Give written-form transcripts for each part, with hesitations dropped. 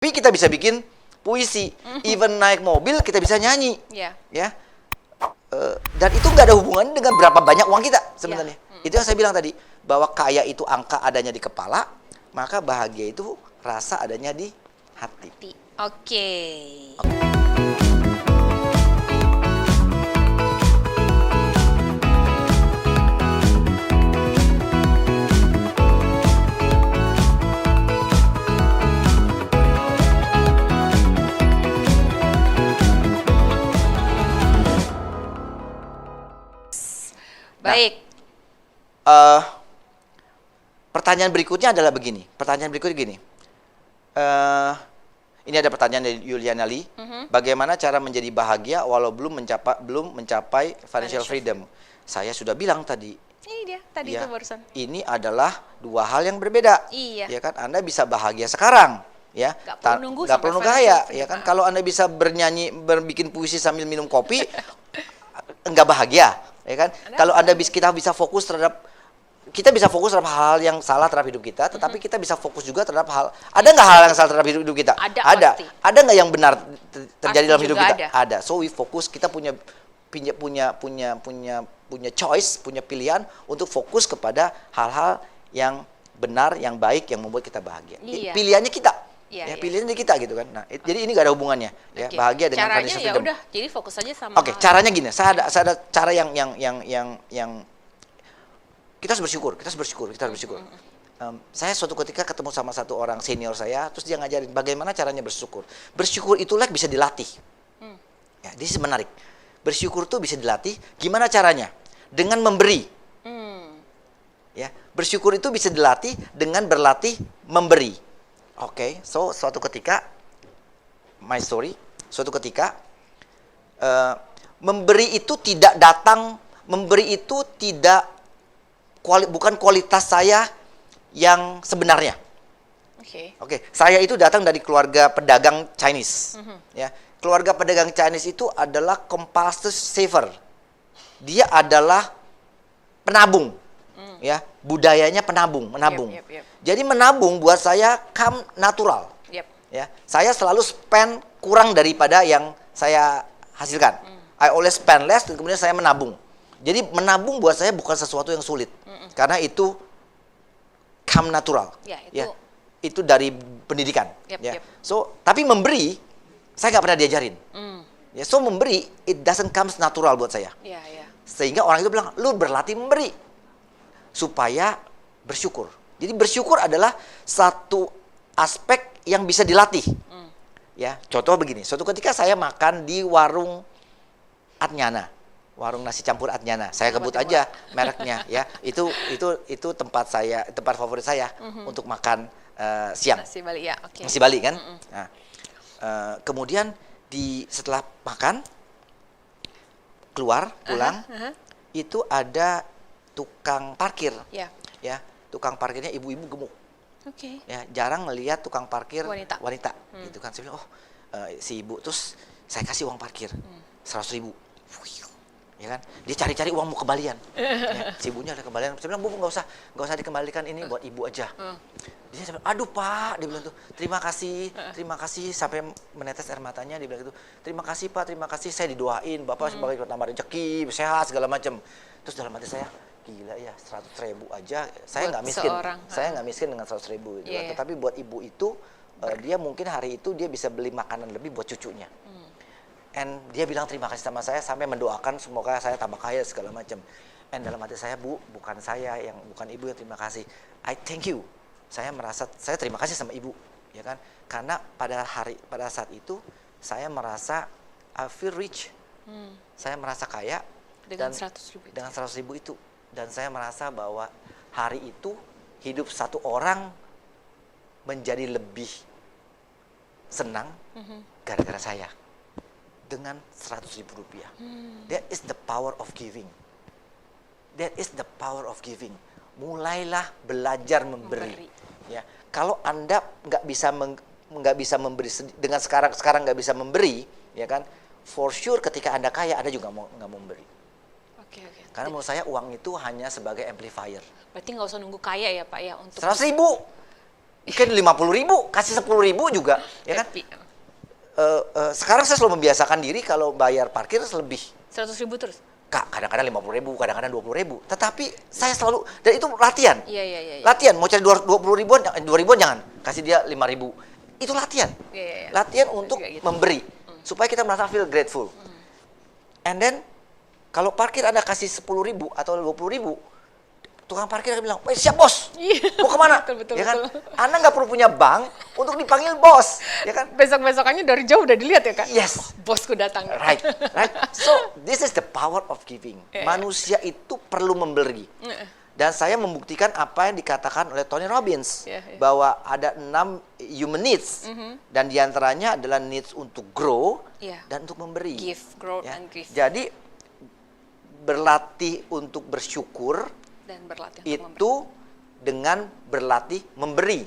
Tapi kita bisa bikin puisi, even naik mobil kita bisa nyanyi, Ya. ya. Dan itu nggak ada hubungan dengan berapa banyak uang kita sebenarnya. Itu yang saya bilang tadi, bahwa kaya itu angka adanya di kepala, maka bahagia itu rasa adanya di hati. Oke. Baik. Pertanyaan berikutnya adalah begini. Pertanyaan berikutnya gini. Ini ada pertanyaan dari Yuliana Lee. Bagaimana cara menjadi bahagia walau belum mencapai financial freedom? Saya sudah bilang tadi. Ini dia tadi Ya, itu barusan. ini adalah dua hal yang berbeda. Iya. Ya kan, Anda bisa bahagia sekarang, ya. Nggak perlu nunggu Nggak sampai perlu financial kaya, freedom. ya kan. Kalau Anda bisa bernyanyi, berbikin puisi sambil minum kopi, enggak bahagia, ya kan. Kalau Anda kita bisa fokus terhadap hal-hal yang salah terhadap hidup kita, tetapi kita bisa fokus juga terhadap ada nggak hal yang salah terhadap hidup kita? Ada. Pasti. Ada nggak yang benar terjadi Pasti dalam hidup juga kita? Ada. So we fokus, kita punya choice, punya pilihan untuk fokus kepada hal-hal yang benar, yang baik, yang membuat kita bahagia. Iya. Pilihannya kita. Iya, iya. Pilihannya di kita gitu kan. Nah, jadi ini nggak ada hubungannya, ya, Oke. bahagia dengan Caranya financial ya freedom. udah, jadi fokus aja sama. Oke, caranya gini. Saya ada cara yang kita harus bersyukur. Saya suatu ketika ketemu sama satu orang senior saya, terus dia ngajarin bagaimana caranya bersyukur. Bersyukur itu bisa dilatih. Ya, ini menarik. Bersyukur tuh bisa dilatih. Gimana caranya? Dengan memberi. Ya, bersyukur itu bisa dilatih dengan berlatih memberi. Oke, so suatu ketika, my story, suatu ketika memberi itu tidak datang, memberi itu bukan kualitas saya yang sebenarnya. Oke, saya itu datang dari keluarga pedagang Chinese. Ya, keluarga pedagang Chinese itu adalah compulsive saver. Dia adalah penabung. Ya, budayanya menabung. Yep. Jadi menabung buat saya come natural. Yep. Ya, saya selalu spend kurang daripada yang saya hasilkan. I always spend less dan kemudian saya menabung. Jadi menabung buat saya bukan sesuatu yang sulit. Karena itu come natural. Ya, itu dari pendidikan. Yep. So, tapi memberi saya nggak pernah diajarin. Ya, so memberi it doesn't come natural buat saya. Ya. Sehingga orang itu bilang, lu berlatih memberi supaya bersyukur. Jadi bersyukur adalah satu aspek yang bisa dilatih. Ya, contoh begini. Suatu ketika saya makan di warung Adnyana, warung nasi campur Adnyana. Saya sebut aja mereknya, ya. Itu tempat favorit saya untuk makan siang. Nasi Bali ya, oke. Nasi Bali kan. Nah, kemudian setelah makan pulang, itu ada tukang parkir. Ya, tukang parkirnya ibu-ibu gemuk. Oke. Ya, jarang melihat tukang parkir Wanita. Gitu kan. Saya bilang, si ibu, terus saya kasih uang parkir 100.000. Ya kan, dia cari-cari uang mau kembalian. Ya, si ibunya ada kembalian. Saya bilang, bu nggak usah dikembalikan, ini buat ibu aja. Dia bilang, aduh pak, dia bilang tuh, terima kasih sampai menetes air matanya. Dia bilang gitu, terima kasih pak, terima kasih, saya didoain bapak sebagai nambah rezeki, sehat segala macam. Terus dalam hati saya, gila ya, 100.000 aja, saya nggak miskin. Saya nggak miskin dengan 100.000. Gitu. Tetapi buat ibu itu, dia mungkin hari itu dia bisa beli makanan lebih buat cucunya. And dia bilang terima kasih sama saya sampai mendoakan semoga saya tambah kaya segala macam. And dalam hati saya, bu, bukan ibu yang terima kasih. I thank you. Saya terima kasih sama ibu, ya kan? Karena pada saat itu saya merasa I feel rich. Saya merasa kaya dengan 100.000 dengan 100.000 itu. Dan saya merasa bahwa hari itu hidup satu orang menjadi lebih senang gara-gara saya. Dengan 100.000 rupiah. That is the power of giving. Mulailah belajar memberi. Ya, kalau Anda nggak bisa memberi dengan sekarang nggak bisa memberi, ya kan? For sure ketika Anda kaya, Anda juga nggak mau memberi. Oke. Karena menurut saya uang itu hanya sebagai amplifier. Berarti nggak usah nunggu kaya ya pak ya untuk 100.000. Kan 50.000, kasih 10.000 juga, ya kan? Happy. Sekarang saya selalu membiasakan diri kalau bayar parkir lebih. 100.000 terus? Kak, kadang-kadang 50.000, kadang-kadang 20.000. Tetapi saya selalu, dan itu latihan. Iya. Latihan, mau cari 20.000-an, 2.000-an jangan. Kasih dia 5.000. Itu latihan. Iya. Latihan untuk Juga gitu. memberi. Supaya kita merasa feel grateful. And then, kalau parkir Anda kasih 10.000 atau 20.000, tukang parkir akan bilang, siap bos, Iya. mau kemana? Betul, Ya kan? betul. Anda nggak perlu punya bank untuk dipanggil bos, ya kan? Besok-besokannya dari jauh udah dilihat ya, Kak? Yes. Oh, bosku datang. Right. So, this is the power of giving. Iya. Manusia itu perlu memberi. Dan saya membuktikan apa yang dikatakan oleh Tony Robbins. Iya. Bahwa ada 6 human needs. Dan diantaranya adalah needs untuk grow Iya. dan untuk memberi. Give, grow, Ya. and give. Jadi, berlatih untuk bersyukur Dan berlatih untuk memberi. itu dengan berlatih memberi.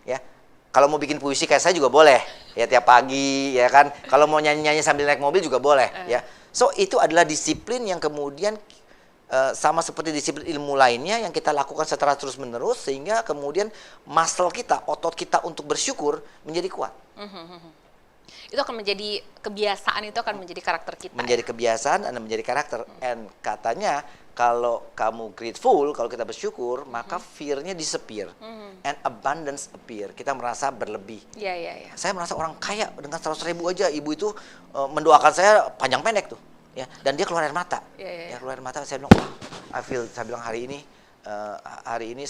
Ya. Kalau mau bikin puisi kayak saya juga boleh. Ya tiap pagi, ya kan. Kalau mau nyanyi-nyanyi sambil naik mobil juga boleh, ya. So, itu adalah disiplin yang kemudian sama seperti disiplin ilmu lainnya yang kita lakukan secara terus-menerus sehingga kemudian muscle kita, otot kita untuk bersyukur menjadi kuat. Itu akan menjadi kebiasaan, itu akan menjadi karakter kita. Menjadi kebiasaan dan menjadi karakter. And katanya kalau kamu grateful, kalau kita bersyukur, maka fear-nya disappear. And abundance appear. Kita merasa berlebih. Iya. Saya merasa orang kaya dengan 100.000 aja. Ibu itu mendoakan saya panjang pendek tuh. Ya, dan dia keluar air mata. Iya. Ya, keluar air mata. Saya bilang, saya bilang hari ini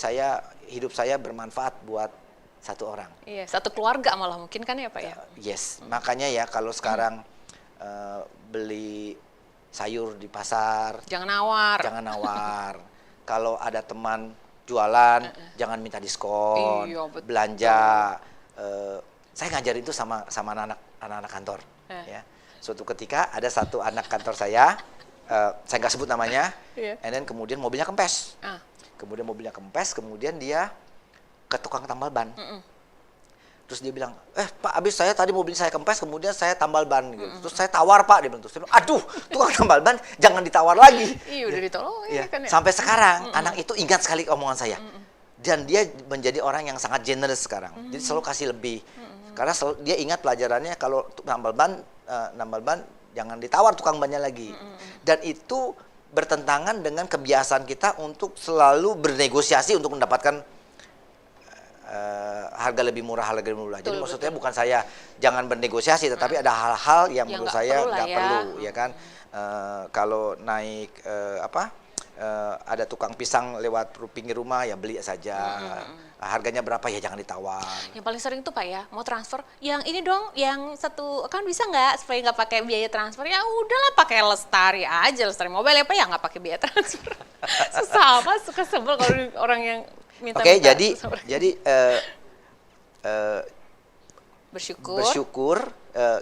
hidup saya bermanfaat buat satu orang. Iya, satu keluarga malah mungkin kan ya, Pak ya? Yes, makanya ya kalau sekarang beli sayur di pasar, Jangan nawar. jangan nawar. Kalau ada teman jualan, jangan minta diskon. Iya, betul. Belanja. Saya ngajarin itu sama anak-anak kantor. Ya. Suatu ketika ada satu anak kantor saya nggak sebut namanya, Iya. and then kemudian mobilnya kempes. Kemudian mobilnya kempes, kemudian dia ke tukang tambal ban. Terus dia bilang, Pak, abis saya tadi mobil saya kempes, kemudian saya tambal ban. Gitu. Terus saya tawar, Pak. Dia bilang, terus saya bilang, aduh, tukang tambal ban jangan ditawar lagi. Iya, udah ditolong Ya. kan ya. Sampai sekarang, anak itu ingat sekali omongan saya. Dan dia menjadi orang yang sangat generous sekarang. Jadi selalu kasih lebih. Karena dia ingat pelajarannya kalau nambal ban jangan ditawar tukang bannya lagi. Dan itu bertentangan dengan kebiasaan kita untuk selalu bernegosiasi untuk mendapatkan harga lebih murah. Jadi maksudnya bukan saya jangan bernegosiasi, tetapi ada hal-hal yang menurut saya nggak perlu, ya kan? Kalau naik ada tukang pisang lewat pinggir rumah ya beli saja. Harganya berapa ya jangan ditawar. Yang paling sering tuh Pak ya, mau transfer, yang ini dong, yang satu account bisa nggak supaya nggak pakai biaya transfer? Ya udahlah pakai Lestari aja, Lestari Mobile ya Pak ya nggak pakai biaya transfer. Susah apa, suka sebel kalau orang yang minta. Oke, jadi bersyukur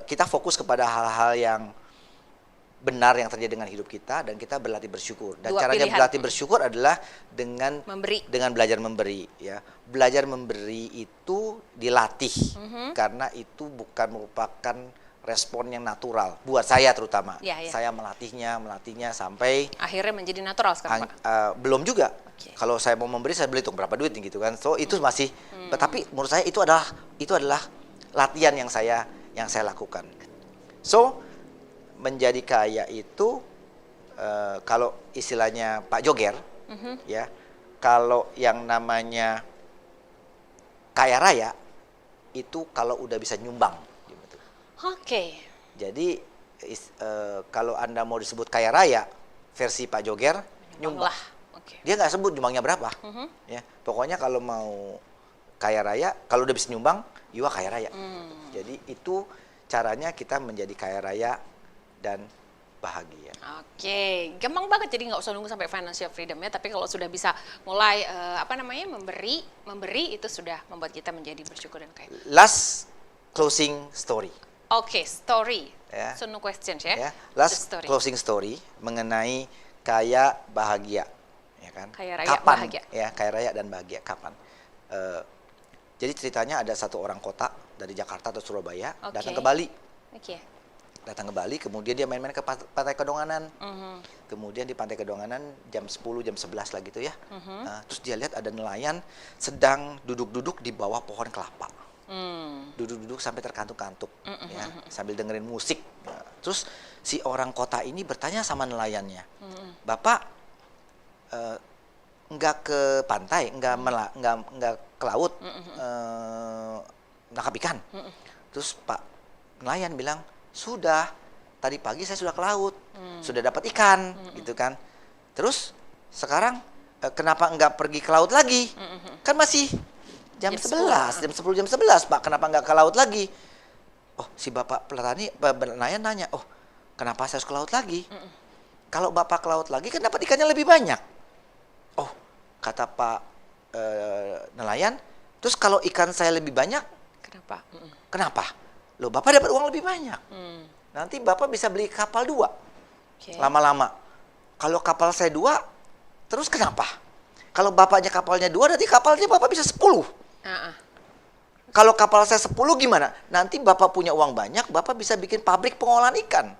kita fokus kepada hal-hal yang benar yang terjadi dengan hidup kita dan kita berlatih bersyukur. Dan Dua caranya pilihan. berlatih bersyukur adalah dengan Memberi. dengan belajar memberi, ya. Belajar memberi itu dilatih karena itu bukan merupakan respon yang natural buat saya terutama. Ya. Saya melatihnya sampai Akhirnya menjadi natural sekarang Pak. belum juga. Oke. Kalau saya mau memberi saya beli tuh berapa duit gitu kan. So itu masih tetapi menurut saya itu adalah latihan yang saya lakukan. So menjadi kaya itu kalau istilahnya Pak Joger, ya, kalau yang namanya kaya raya itu kalau udah bisa nyumbang. Gitu. Oke. Jadi kalau Anda mau disebut kaya raya versi Pak Joger, nyumbang. Lah. Oke. Dia nggak sebut nyumbangnya berapa, ya. Pokoknya kalau mau kaya raya, kalau udah bisa nyumbang, you are kaya raya. Jadi itu caranya kita menjadi kaya raya dan bahagia. Oke, gampang banget jadi nggak usah nunggu sampai financial freedom ya. Tapi kalau sudah bisa mulai memberi itu sudah membuat kita menjadi bersyukur dan kaya. Last closing story. Oke, story. Ya. So no questions ya. Ya, The last story. closing story mengenai kaya bahagia, ya kan? Kaya raya, kapan? bahagia. Ya, kaya raya dan bahagia kapan? Jadi ceritanya ada satu orang kota dari Jakarta atau Surabaya Oke. datang ke Bali. Oke. datang ke Bali, kemudian dia main-main ke Pantai Kedonganan. Kemudian di Pantai Kedonganan jam 10, jam 11 lah gitu ya. Terus dia lihat ada nelayan sedang duduk-duduk di bawah pohon kelapa. Duduk-duduk sampai terkantuk-kantuk, ya, sambil dengerin musik. Terus si orang kota ini bertanya sama nelayannya, Bapak nggak ke pantai, nggak ke laut, nangkap ikan? Terus Pak nelayan bilang, sudah, tadi pagi saya sudah ke laut, sudah dapat ikan, gitu kan. Terus sekarang kenapa nggak pergi ke laut lagi? Kan masih jam 11, jam 10, jam 11, Pak, kenapa nggak ke laut lagi? Oh, si Bapak nelayan nanya, oh, kenapa saya harus ke laut lagi? Kalau Bapak ke laut lagi kan dapat ikannya lebih banyak. Oh, kata Pak nelayan, terus kalau ikan saya lebih banyak, Kenapa? kenapa? Loh, Bapak dapat uang lebih banyak. Nanti Bapak bisa beli kapal 2, lama-lama. Kalau kapal saya 2, terus kenapa? Kalau Bapaknya kapalnya 2, nanti kapalnya Bapak bisa 10. Kalau kapal saya 10 gimana? Nanti Bapak punya uang banyak, Bapak bisa bikin pabrik pengolahan ikan.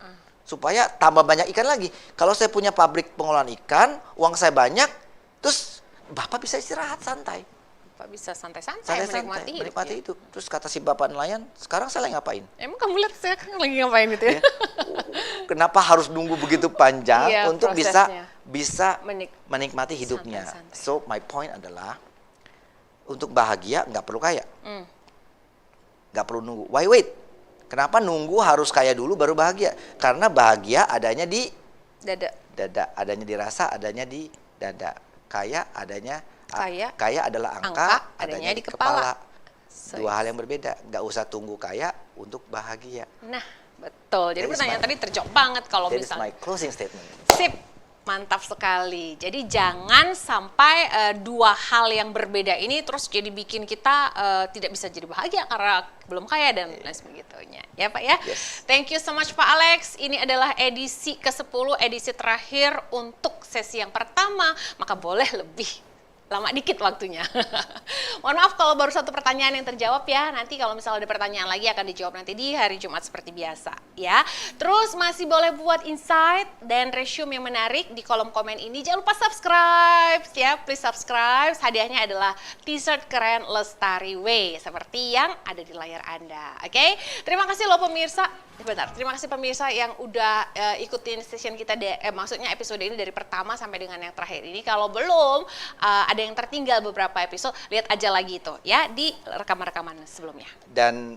Supaya tambah banyak ikan lagi. Kalau saya punya pabrik pengolahan ikan, uang saya banyak, terus Bapak bisa istirahat santai. Bapak bisa santai-santai menikmati hidup. Terus kata si Bapak nelayan, sekarang saya lagi ngapain? Emang kamu lihat saya lagi ngapain gitu ya? Kenapa harus nunggu begitu panjang untuk prosesnya. bisa menikmati hidupnya? Santai-santai. So my point adalah, untuk bahagia nggak perlu kaya. Nggak perlu nunggu. Why wait? Kenapa nunggu harus kaya dulu baru bahagia? Karena bahagia adanya di dada, adanya di rasa, adanya di dada. Kaya adalah angka adanya di kepala. Dua hal yang berbeda. Nggak usah tunggu kaya untuk bahagia. Nah, betul. Jadi pertanyaan tadi terjawab banget kalau That is misalnya. my closing statement. Sip. Mantap sekali. Jadi jangan sampai dua hal yang berbeda ini terus jadi bikin kita tidak bisa jadi bahagia karena belum kaya dan lain sebagainya. Ya Pak ya. Yes. Thank you so much Pak Alex. Ini adalah edisi ke-10, edisi terakhir untuk sesi yang pertama. Maka boleh lebih lama dikit waktunya. Mohon maaf kalau baru satu pertanyaan yang terjawab ya. Nanti kalau misalnya ada pertanyaan lagi akan dijawab nanti di hari Jumat seperti biasa ya. Terus masih boleh buat insight dan resume yang menarik di kolom komen ini. Jangan lupa subscribe ya. Please subscribe. Hadiahnya adalah t-shirt keren Lestari Way seperti yang ada di layar Anda. Oke? Terima kasih loh pemirsa. Terima kasih pemirsa yang udah ikutin session kita maksudnya episode ini dari pertama sampai dengan yang terakhir ini. Kalau belum ada yang tertinggal beberapa episode, lihat aja lagi itu ya di rekaman-rekaman sebelumnya. Dan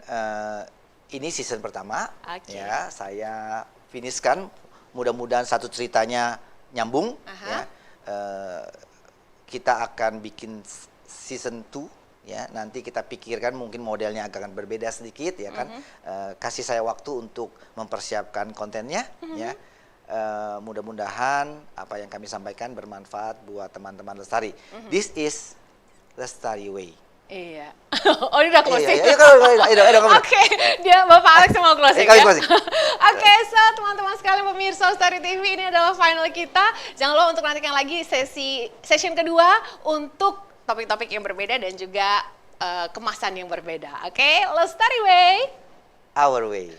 ini season pertama, ya saya finishkan. Mudah-mudahan satu ceritanya nyambung. Ya. Kita akan bikin season 2. Ya, nanti kita pikirkan mungkin modelnya akan berbeda sedikit ya kan. Kasih saya waktu untuk mempersiapkan kontennya ya. Mudah-mudahan apa yang kami sampaikan bermanfaat buat teman-teman Lestari. This is Lestari Way. Iya. Oh, ini udah closing. Oke, dia Bapak Alex mau closing ya. Oke, so teman-teman sekalian pemirsa Lestari TV, ini adalah final kita. Jangan lupa untuk nantikan lagi session kedua untuk topik-topik yang berbeda dan juga kemasan yang berbeda. Oke, Lestari Way. Our way.